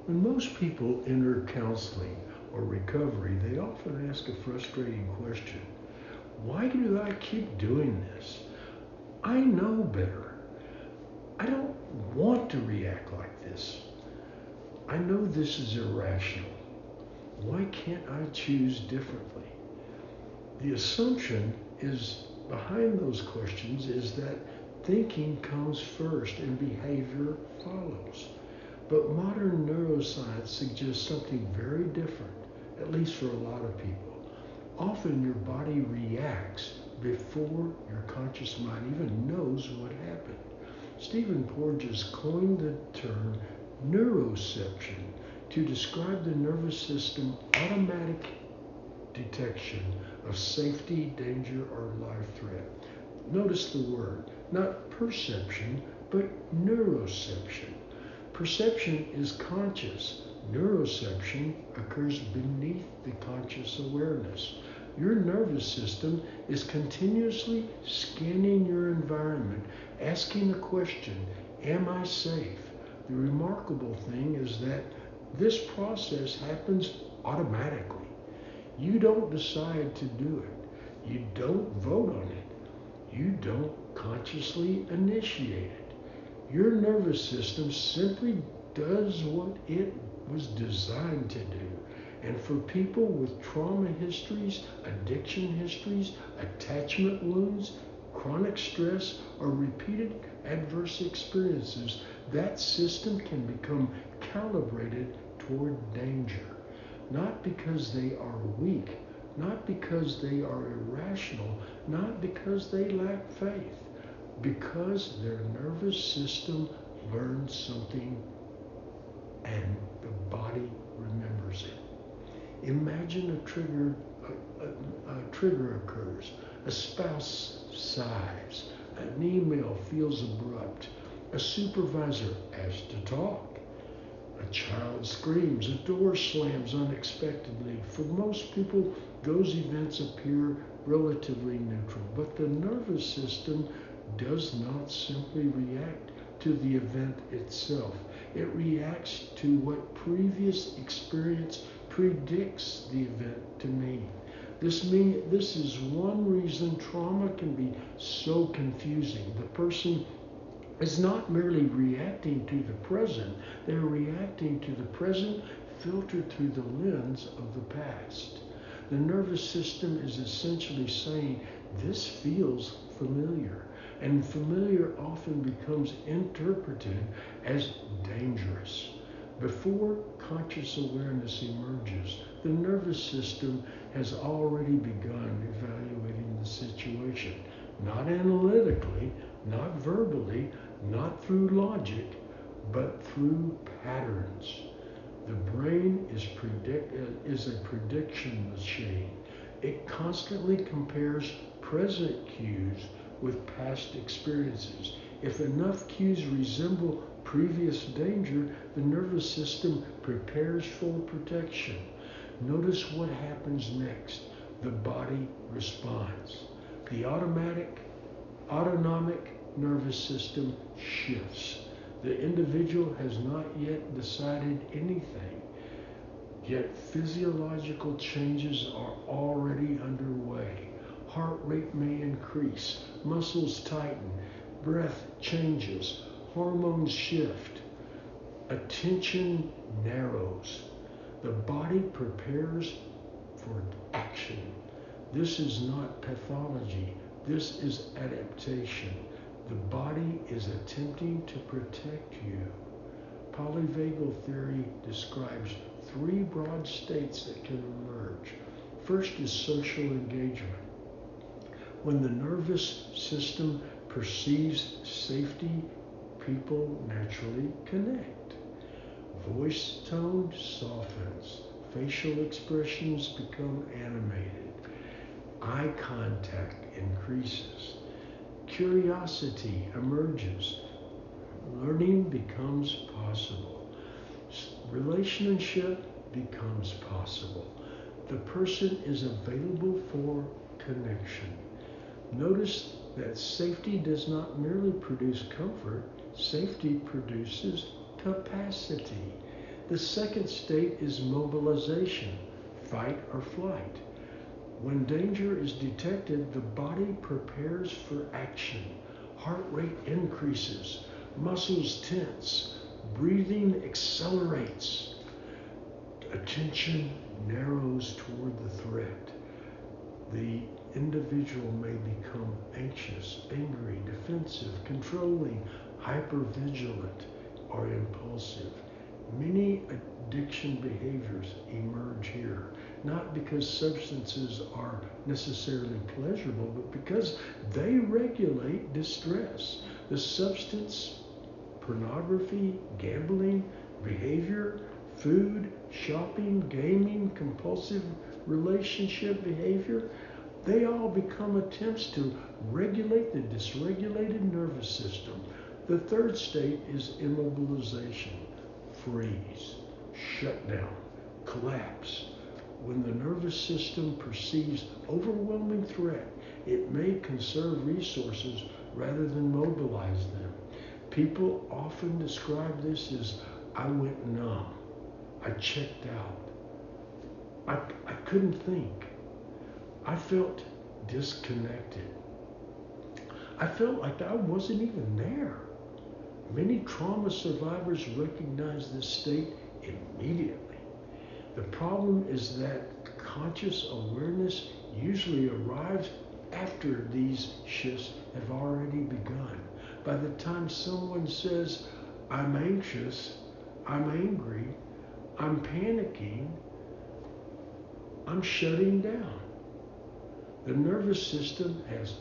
When most people enter counseling or recovery, they often ask a frustrating question. Why do I keep doing this? I know better. I don't want to react like this. I know this is irrational. Why can't I choose differently? The assumption is behind those questions is that thinking comes first and behavior follows. But modern neuroscience suggests something very different, at least for a lot of people. Often your body reacts before your conscious mind even knows what happened. Stephen Porges coined the term neuroception to describe the nervous system automatic detection of safety, danger, or life threat. Notice the word, not perception, but neuroception. Perception is conscious. Neuroception occurs beneath the conscious awareness. Your nervous system is continuously scanning your environment, asking the question, am I safe? The remarkable thing is that this process happens automatically. You don't decide to do it. You don't vote on it. You don't consciously initiate it. Your nervous system simply does what it was designed to do. And for people with trauma histories, addiction histories, attachment wounds, chronic stress, or repeated adverse experiences, that system can become calibrated toward danger. Not because they are weak, not because they are irrational, not because they lack faith, because their nervous system learned something and the body remembers it. Imagine a trigger occurs, a spouse sighs, an email feels abrupt, a supervisor asks to talk, a child screams, a door slams unexpectedly. For most people, those events appear relatively neutral, but the nervous system does not simply react to the event itself. It reacts to what previous experience predicts the event to mean. This is one reason trauma can be so confusing. The person is not merely reacting to the present, they're reacting to the present filtered through the lens of the past. The nervous system is essentially saying, this feels familiar, and familiar often becomes interpreted as dangerous. Before conscious awareness emerges, the nervous system has already begun evaluating the situation, not analytically, not verbally, not through logic, but through patterns. The brain is a prediction machine. It constantly compares present cues with past experiences. If enough cues resemble previous danger, the nervous system prepares for protection. Notice what happens next. The body responds. The autonomic nervous system shifts. The individual has not yet decided anything, yet physiological changes are already underway. Heart rate may increase, muscles tighten, breath changes, hormones shift, attention narrows. The body prepares for action. This is not pathology. This is adaptation. The body is attempting to protect you. Polyvagal theory describes three broad states that can emerge. First is social engagement. When the nervous system perceives safety, people naturally connect. Voice tone softens. Facial expressions become animated. Eye contact increases. Curiosity emerges. Learning becomes possible. Relationship becomes possible. The person is available for connection. Notice that safety does not merely produce comfort, safety produces capacity. The second state is mobilization, fight or flight. When danger is detected, the body prepares for action. Heart rate increases, muscles tense, breathing accelerates. Attention narrows toward the threat. The individual may become anxious, angry, defensive, controlling, hypervigilant, or impulsive. Many addiction behaviors emerge here, not because substances are necessarily pleasurable, but because they regulate distress. The substance, pornography, gambling, behavior, food, shopping, gaming, compulsive relationship behavior, they all become attempts to regulate the dysregulated nervous system. The third state is immobilization, freeze, shut down, collapse. When the nervous system perceives overwhelming threat, it may conserve resources rather than mobilize them. People often describe this as, I went numb, I checked out, I couldn't think. I felt disconnected. I felt like I wasn't even there. Many trauma survivors recognize this state immediately. The problem is that conscious awareness usually arrives after these shifts have already begun. By the time someone says, I'm anxious, I'm angry, I'm panicking, I'm shutting down. The nervous system has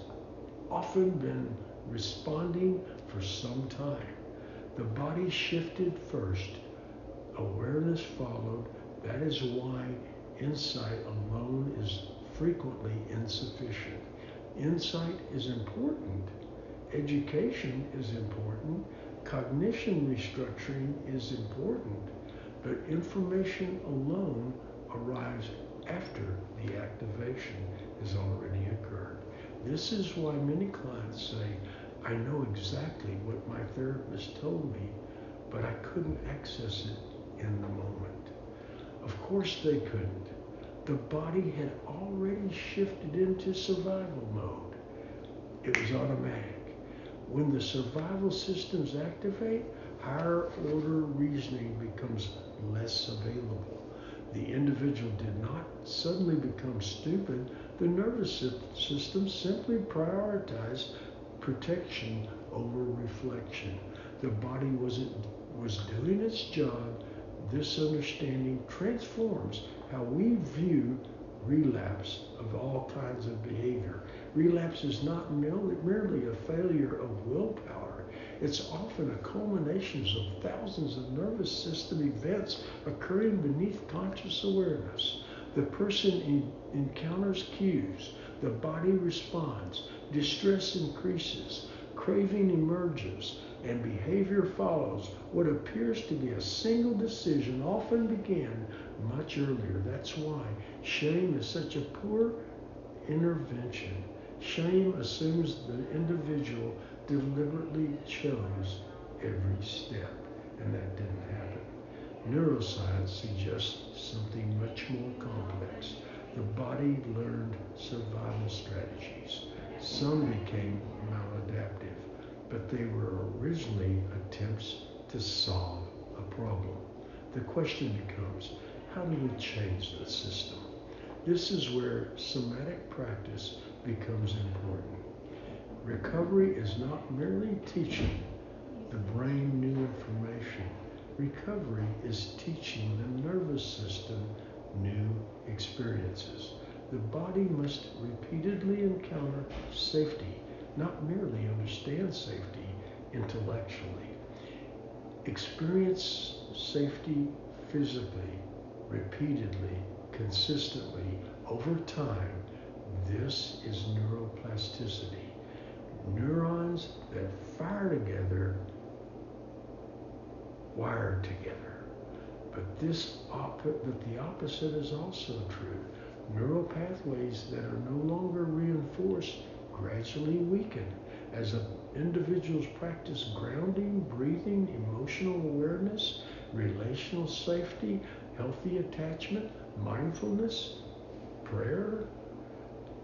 often been responding for some time. The body shifted first, awareness followed. That is why insight alone is frequently insufficient. Insight is important. Education is important. Cognition restructuring is important. But information alone arrives after the activation has already occurred. This is why many clients say, I know exactly what my therapist told me, but I couldn't access it in the moment. Of course they couldn't. The body had already shifted into survival mode. It was automatic. When the survival systems activate, higher order reasoning becomes less available. The individual did not suddenly become stupid. The nervous system simply prioritized protection over reflection. The body was doing its job. This understanding transforms how we view relapse of all kinds of behavior. Relapse is not merely a failure of willpower. It's often a culmination of thousands of nervous system events occurring beneath conscious awareness. The person encounters cues, the body responds, distress increases, craving emerges, and behavior follows. What appears to be a single decision often began much earlier. That's why shame is such a poor intervention. Shame assumes the individual deliberately chose every step, and that didn't happen. Neuroscience suggests something much more complex. The body learned survival strategies. Some became maladaptive, but they were originally attempts to solve a problem. The question becomes, how do we change the system? This is where somatic practice becomes important. Recovery is not merely teaching the brain new information. Recovery is teaching the nervous system new experiences. The body must repeatedly encounter safety, not merely understand safety intellectually. Experience safety physically, repeatedly, consistently, over time. This is neuroplasticity. Neurons that fire together, wire together. But the opposite is also true. Neural pathways that are no longer reinforced gradually weaken. As individuals practice grounding, breathing, emotional awareness, relational safety, healthy attachment, mindfulness, prayer,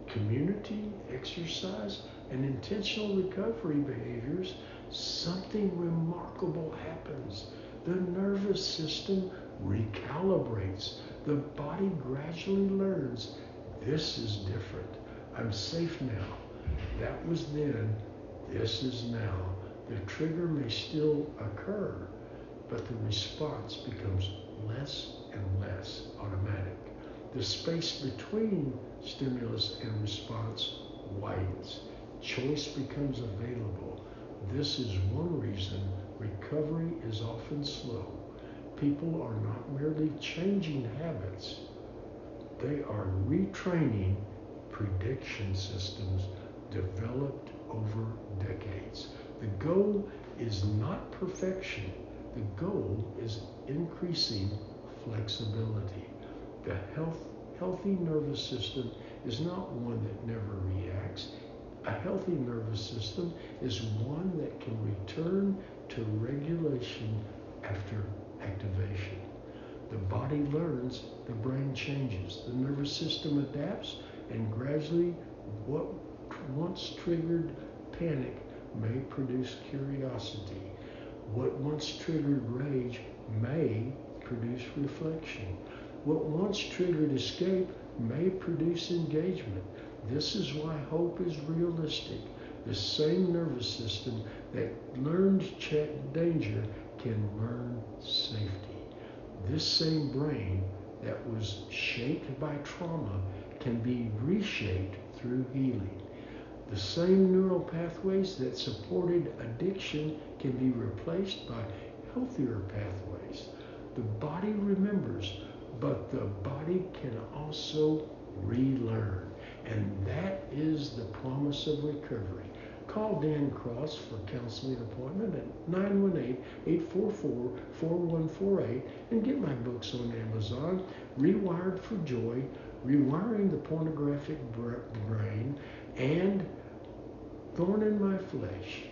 community, exercise, and intentional recovery behaviors, something remarkable happens. The nervous system recalibrates. The body gradually learns, this is different. I'm safe now. That was then. This is now. The trigger may still occur, but the response becomes less and less automatic. The space between stimulus and response widens. Choice becomes available. This is one reason recovery is often slow. People are not merely changing habits, they are retraining prediction systems developed over decades. The goal is not perfection. The goal is increasing flexibility. The healthy nervous system is not one that never reacts. A healthy nervous system is one that can return to regulation after activation. The body learns, the brain changes, the nervous system adapts, and gradually what once triggered panic may produce curiosity. What once triggered rage may produce reflection. What once triggered escape may produce engagement. This is why hope is realistic. The same nervous system that learned danger can learn safety. This same brain that was shaped by trauma can be reshaped through healing. The same neural pathways that supported addiction can be replaced by healthier pathways. The body remembers, but the body can also relearn. And that is the promise of recovery. Call Dan Cross for a counseling appointment at 918-844-4148 and get my books on Amazon, Rewired for Joy, Rewiring the Pornographic Brain, and Thorn in My Flesh.